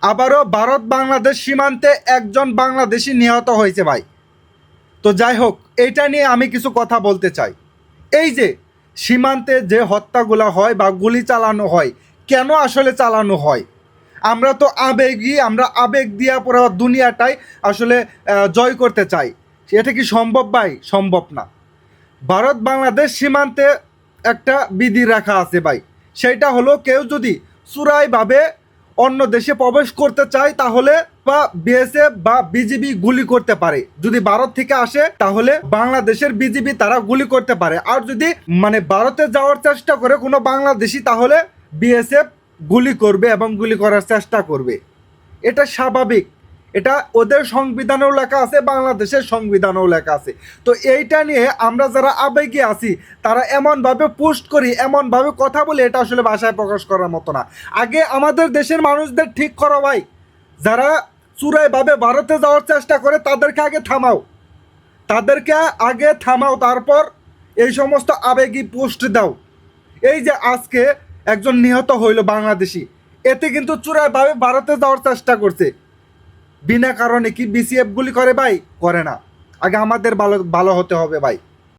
আবারও ভারত বাংলাদেশ সীমান্তে একজন বাংলাদেশি নিহত হয়েছে ভাই। তো যাই হোক, এইটা নিয়ে আমি কিছু কথা বলতে চাই। এই যে সীমান্তে যে হত্যাগুলো হয় বা গুলি চালানো হয়, কেন আসলে চালানো হয়? আমরা তো আবেগী, আমরা আবেগ দিয়া পুরো দুনিয়াটাই আসলে জয় করতে চাই। এটা কি সম্ভব ভাই? সম্ভব না। ভারত বাংলাদেশ সীমান্তে একটা বিধি রাখা আছে ভাই। সেইটা হলো, কেউ যদি চোরাইভাবে অন্য দেশে প্রবেশ করতে চায় তাহলে বা বিএসএফ বা বিজিবি গুলি করতে পারে। যদি ভারত থেকে আসে তাহলে বাংলাদেশের বিজিবি তারা গুলি করতে পারে। আর যদি ভারতে যাওয়ার চেষ্টা করে কোনো বাংলাদেশি, তাহলে বিএসএফ গুলি করবে এবং গুলি করার চেষ্টা করবে। এটা স্বাভাবিক। এটা ওদের সংবিধানেও লেখা আছে, বাংলাদেশের সংবিধানেও লেখা আছে। তো এইটা নিয়ে আমরা যারা আবেগে আছি তারা এমনভাবে পোস্ট করি, এমনভাবে কথা বলি, এটা আসলে ভাষায় প্রকাশ করার মতো না। আগে আমাদের দেশের মানুষদের ঠিক করো ভাই। যারা চূড়াইভাবে ভারতে যাওয়ার চেষ্টা করে তাদেরকে আগে থামাও, তাদেরকে আগে থামাও, তারপর এই সমস্ত আবেগী পোস্ট দাও। এই যে আজকে একজন নিহত হইল বাংলাদেশি, এতে কিন্তু চূড়াইভাবে ভারতে যাওয়ার চেষ্টা করছে। বিনা কারণে কি বিসিএফ গুলি করে ভাই? করে না। আগে আমাদের ভালো ভালো হতে হবে ভাই।